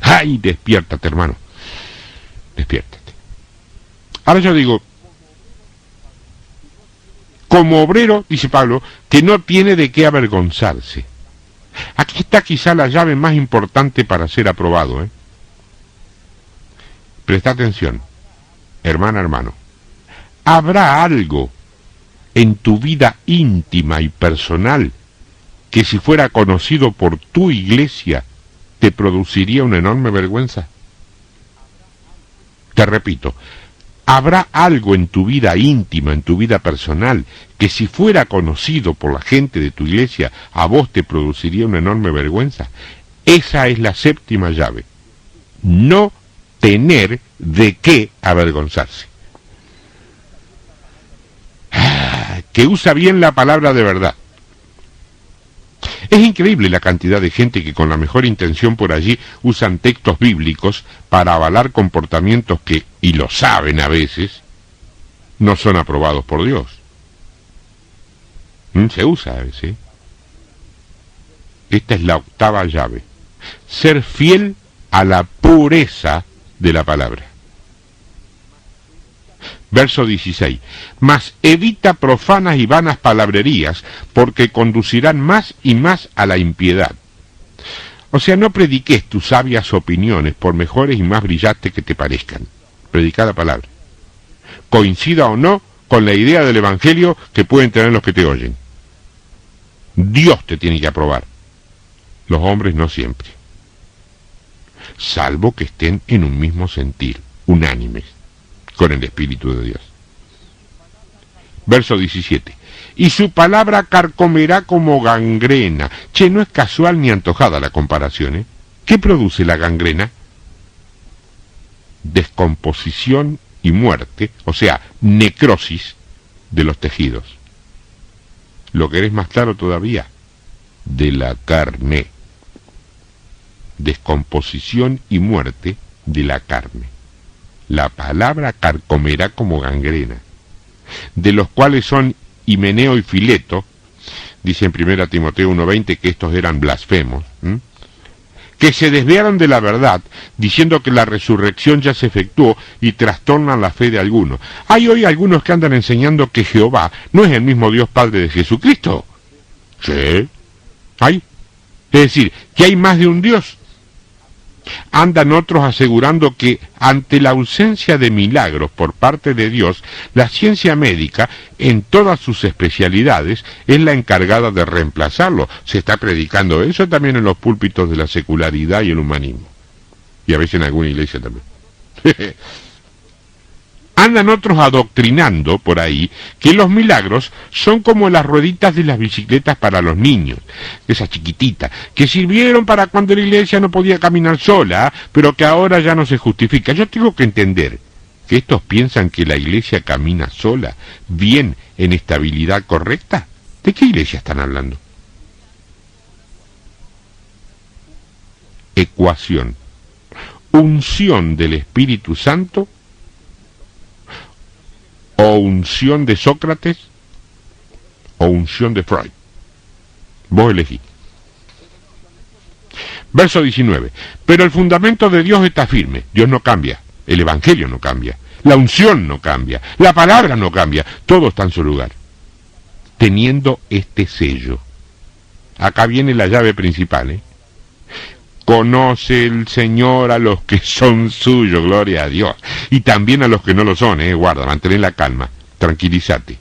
¡Ay, despiértate, hermano! Despiértate. Ahora yo digo, como obrero, dice Pablo, que no tiene de qué avergonzarse. Aquí está quizá la llave más importante para ser aprobado, Presta atención, hermana, hermano. ¿Habrá algo en tu vida íntima y personal que si fuera conocido por tu iglesia te produciría una enorme vergüenza? Te repito, ¿habrá algo en tu vida íntima, en tu vida personal, que si fuera conocido por la gente de tu iglesia a vos te produciría una enorme vergüenza? Esa es la séptima llave. No tener de qué avergonzarse. Que usa bien la palabra de verdad. Es increíble la cantidad de gente que con la mejor intención por allí usan textos bíblicos para avalar comportamientos que, y lo saben a veces, no son aprobados por Dios. Se usa a veces. Esta es la octava llave. Ser fiel a la pureza de la palabra. Verso 16. Mas evita profanas y vanas palabrerías, porque conducirán más y más a la impiedad. O sea, no prediques tus sabias opiniones, por mejores y más brillantes que te parezcan. Predica la palabra. Coincida o no con la idea del evangelio que pueden tener los que te oyen. Dios te tiene que aprobar. Los hombres no siempre. Salvo que estén en un mismo sentir, unánimes, con el Espíritu de Dios. Verso 17. Y su palabra carcomerá como gangrena. Che, no es casual ni antojada la comparación, ¿Qué produce la gangrena? Descomposición y muerte, o sea, necrosis de los tejidos. ¿Lo querés más claro todavía? De la carne. Descomposición y muerte de la carne. La palabra carcomerá como gangrena, de los cuales son Himeneo y Fileto, dice en 1 Timoteo 1:20 que estos eran blasfemos, que se desviaron de la verdad, diciendo que la resurrección ya se efectuó y trastornan la fe de algunos. Hay hoy algunos que andan enseñando que Jehová no es el mismo Dios Padre de Jesucristo. Sí, hay. Es decir, que hay más de un Dios. Andan otros asegurando que ante la ausencia de milagros por parte de Dios, la ciencia médica, en todas sus especialidades, es la encargada de reemplazarlo. Se está predicando eso también en los púlpitos de la secularidad y el humanismo. Y a veces en alguna iglesia también. Andan otros adoctrinando por ahí que los milagros son como las rueditas de las bicicletas para los niños, esas chiquititas, que sirvieron para cuando la iglesia no podía caminar sola, pero que ahora ya no se justifica. Yo tengo que entender que estos piensan que la iglesia camina sola, bien en estabilidad correcta. ¿De qué iglesia están hablando? Ecuación. Unción del Espíritu Santo o unción de Sócrates o unción de Freud. Vos elegís. Verso 19. Pero el fundamento de Dios está firme. Dios no cambia. El Evangelio no cambia. La unción no cambia. La palabra no cambia. Todo está en su lugar. Teniendo este sello. Acá viene la llave principal, ¿eh? Conoce el Señor a los que son suyos, gloria a Dios. Y también a los que no lo son, guarda, mantén la calma, tranquilízate.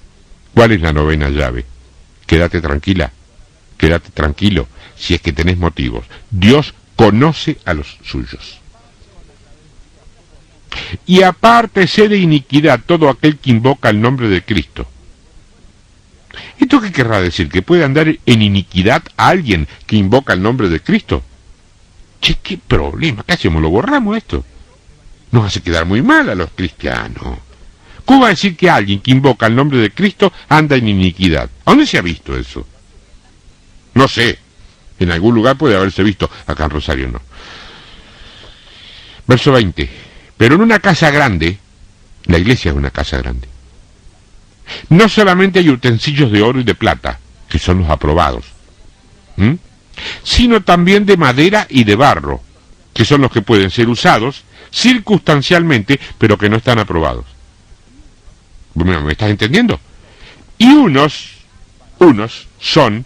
¿Cuál es la novena llave? Quédate tranquila, quédate tranquilo, si es que tenés motivos. Dios conoce a los suyos. Y apártese de iniquidad todo aquel que invoca el nombre de Cristo. ¿Esto qué querrá decir? ¿Que puede andar en iniquidad a alguien que invoca el nombre de Cristo? Che, qué problema, ¿qué hacemos? ¿Lo borramos esto? Nos hace quedar muy mal a los cristianos. ¿Cómo va a decir que alguien que invoca el nombre de Cristo anda en iniquidad? ¿A dónde se ha visto eso? No sé, en algún lugar puede haberse visto, acá en Rosario no. Verso 20. Pero en una casa grande, la iglesia es una casa grande, no solamente hay utensilios de oro y de plata, que son los aprobados, sino también de madera y de barro, que son los que pueden ser usados circunstancialmente, pero que no están aprobados. ¿Me estás entendiendo? Y unos son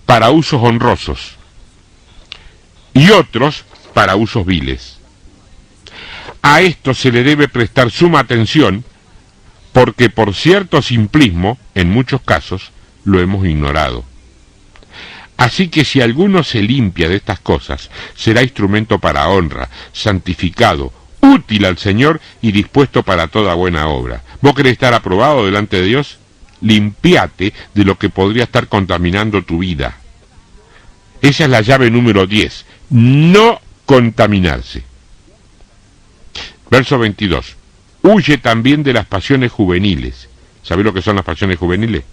para usos honrosos y otros para usos viles. A esto se le debe prestar suma atención, porque por cierto simplismo, en muchos casos, lo hemos ignorado. Así que si alguno se limpia de estas cosas, será instrumento para honra, santificado, útil al Señor y dispuesto para toda buena obra. ¿Vos querés estar aprobado delante de Dios? Limpiate de lo que podría estar contaminando tu vida. Esa es la llave número 10. No contaminarse. Verso 22. Huye también de las pasiones juveniles. ¿Sabés lo que son las pasiones juveniles?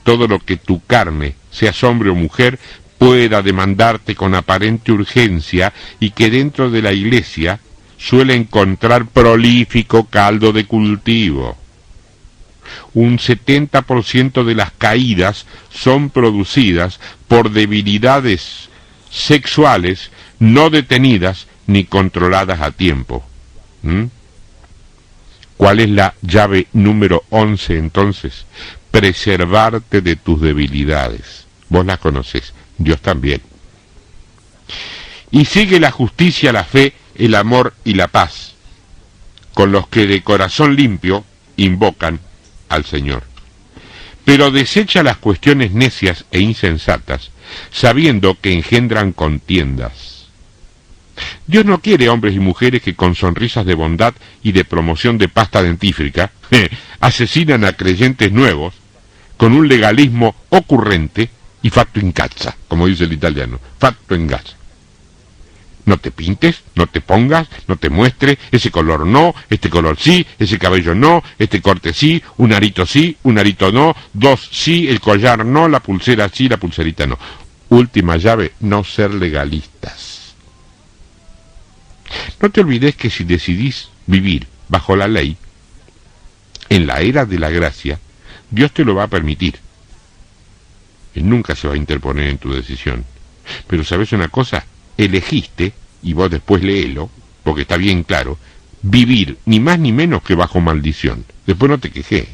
Todo lo que tu carne, seas hombre o mujer, pueda demandarte con aparente urgencia y que dentro de la iglesia suele encontrar prolífico caldo de cultivo. Un 70% de las caídas son producidas por debilidades sexuales no detenidas ni controladas a tiempo. ¿Cuál es la llave número 11 entonces? Preservarte de tus debilidades. Vos las conocés, Dios también. Y sigue la justicia, la fe, el amor y la paz, con los que de corazón limpio invocan al Señor. Pero desecha las cuestiones necias e insensatas, sabiendo que engendran contiendas. Dios no quiere hombres y mujeres que con sonrisas de bondad y de promoción de pasta dentífrica asesinan a creyentes nuevos con un legalismo ocurrente y fatto in cazza, como dice el italiano, fatto in cazza. No te pintes, no te pongas, no te muestres, ese color no, este color sí, ese cabello no, este corte sí, un arito no, dos sí, el collar no, la pulsera sí, la pulserita no. Última llave, no ser legalistas. No te olvides que si decidís vivir bajo la ley, en la era de la gracia, Dios te lo va a permitir. Él nunca se va a interponer en tu decisión. Pero ¿sabes una cosa? Elegiste, y vos después léelo, porque está bien claro, vivir ni más ni menos que bajo maldición. Después no te quejes.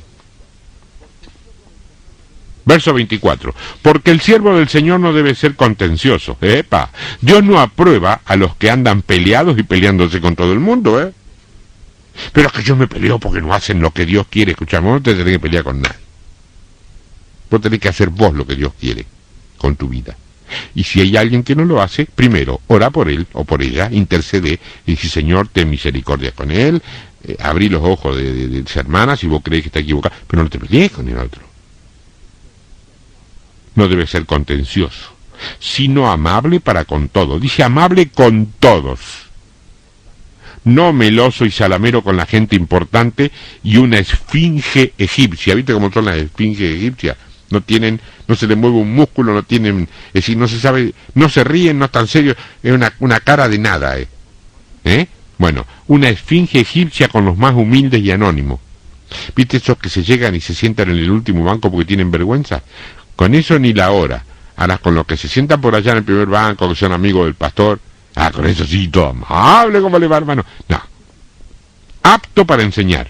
Verso 24. Porque el siervo del Señor no debe ser contencioso. ¡Epa! Dios no aprueba a los que andan peleados y peleándose con todo el mundo, Pero es que yo me peleo porque no hacen lo que Dios quiere. Escuchamos, no te tenés que pelear con nadie. Vos tenés que hacer vos lo que Dios quiere con tu vida. Y si hay alguien que no lo hace, primero, ora por él o por ella, intercede, y dice, Señor, ten misericordia con él, abrí los ojos de esa hermana si vos crees que está equivocado, pero no te pelees con el otro. No debe ser contencioso, sino amable para con todos. Dice amable con todos. No meloso y salamero con la gente importante y una esfinge egipcia. ¿Viste cómo son las esfinges egipcias? No se le mueve un músculo, no tienen, es decir, no se sabe, no se ríen, no están serios, es una cara de nada, Bueno, una esfinge egipcia con los más humildes y anónimos. ¿Viste esos que se llegan y se sientan en el último banco porque tienen vergüenza? Con eso ni la hora. Ahora, con los que se sientan por allá en el primer banco, que son amigos del pastor, con eso sí, todo amable, ¿cómo le va, hermano? No. Apto para enseñar.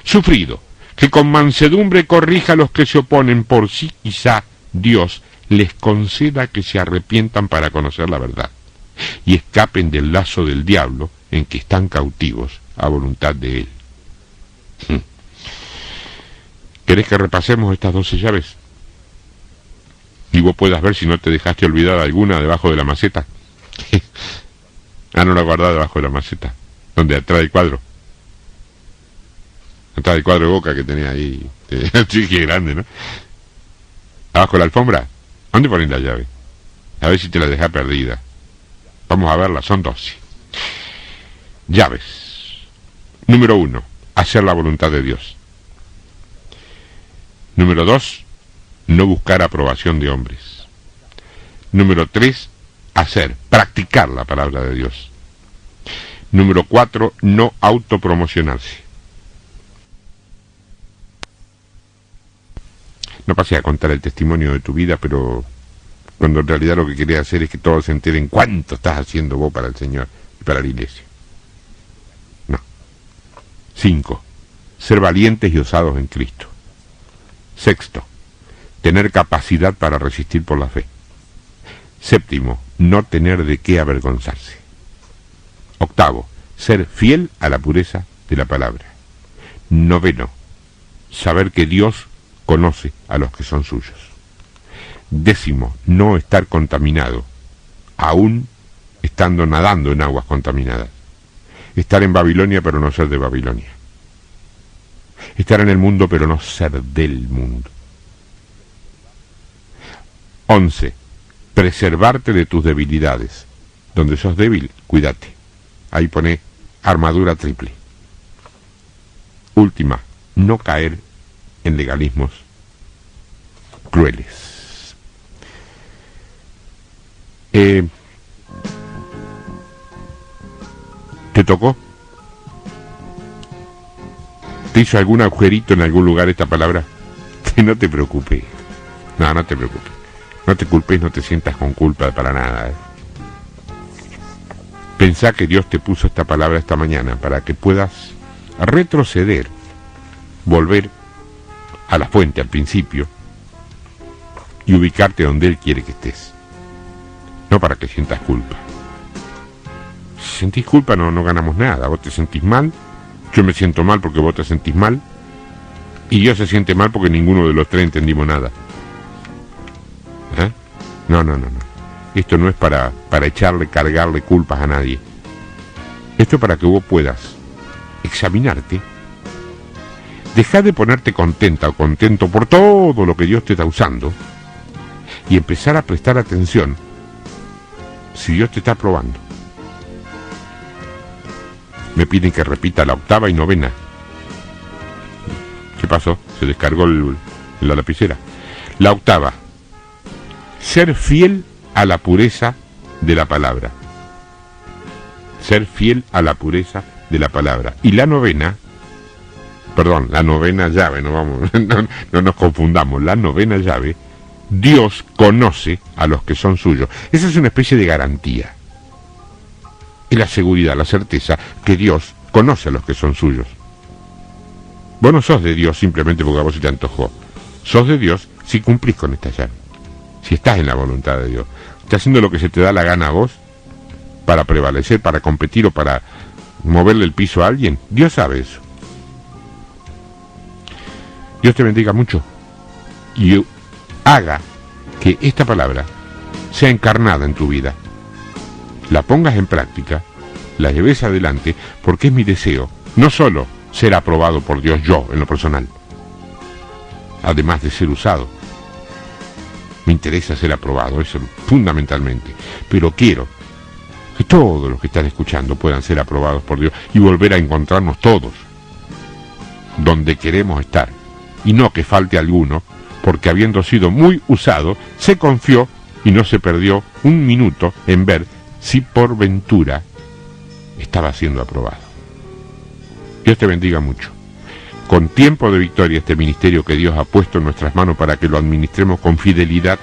Sufrido, que con mansedumbre corrija a los que se oponen, por sí quizá Dios les conceda que se arrepientan para conocer la verdad y escapen del lazo del diablo en que están cautivos a voluntad de él. ¿Querés que repasemos estas 12 llaves? Y vos puedas ver si no te dejaste olvidar alguna debajo de la maceta. No la guardás debajo de la maceta, donde atrás del cuadro. Atrás del cuadro de Boca que tenía ahí. Sí, qué grande, ¿no? Abajo de la alfombra. ¿Dónde pones la llave? A ver si te la dejás perdida. Vamos a verla, son 12. Llaves. Número 1, hacer la voluntad de Dios. Número 2, no buscar aprobación de hombres. Número 3, practicar la palabra de Dios. Número 4, no autopromocionarse. No pasé a contar el testimonio de tu vida, pero cuando en realidad lo que quería hacer es que todos se enteren cuánto estás haciendo vos para el Señor y para la iglesia. No. 5, ser valientes y osados en Cristo. 6, tener capacidad para resistir por la fe. 7, no tener de qué avergonzarse. 8, ser fiel a la pureza de la palabra. 9, saber que Dios conoce a los que son suyos. 10, no estar contaminado, aún estando nadando en aguas contaminadas. Estar en Babilonia pero no ser de Babilonia. Estar en el mundo pero no ser del mundo. 11, preservarte de tus debilidades. Donde sos débil, cuídate. Ahí pone armadura triple. Última, no caer en legalismos crueles. ¿Te tocó? ¿Te hizo algún agujerito en algún lugar esta palabra? Que no te preocupes. No te preocupes. No te culpes, no te sientas con culpa para nada. Pensá que Dios te puso esta palabra esta mañana para que puedas retroceder, volver a la fuente, al principio, y ubicarte donde Él quiere que estés. No para que sientas culpa. Si sentís culpa no ganamos nada. Vos te sentís mal, yo me siento mal porque vos te sentís mal, y Dios se siente mal porque ninguno de los tres entendimos nada. No. Esto no es para cargarle culpas a nadie. Esto es para que vos puedas examinarte. Dejar de ponerte contenta o contento por todo lo que Dios te está usando y empezar a prestar atención si Dios te está probando. Me piden que repita la 8ª y 9ª. ¿Qué pasó? Se descargó la lapicera. La 8ª. Ser fiel a la pureza de la palabra. Ser fiel a la pureza de la palabra. Y la 9ª, perdón, la 9ª llave, no nos confundamos, la 9ª llave, Dios conoce a los que son suyos. Esa es una especie de garantía. Y la seguridad, la certeza que Dios conoce a los que son suyos. Vos no sos de Dios simplemente porque a vos se te antojó. Sos de Dios si cumplís con esta llave. Si estás en la voluntad de Dios. Estás haciendo lo que se te da la gana a vos para prevalecer, para competir o para moverle el piso a alguien. Dios sabe eso. Dios te bendiga mucho y haga que esta palabra sea encarnada en tu vida. La pongas en práctica, la lleves adelante, porque es mi deseo, no solo ser aprobado por Dios yo en lo personal, además de ser usado. Me interesa ser aprobado, eso fundamentalmente, pero quiero que todos los que están escuchando puedan ser aprobados por Dios y volver a encontrarnos todos donde queremos estar, y no que falte alguno, porque habiendo sido muy usado, se confió y no se perdió un minuto en ver si por ventura estaba siendo aprobado. Dios te bendiga mucho. con tiempo de victoria este ministerio que Dios ha puesto en nuestras manos para que lo administremos con fidelidad.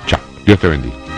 Chao, Dios te bendiga.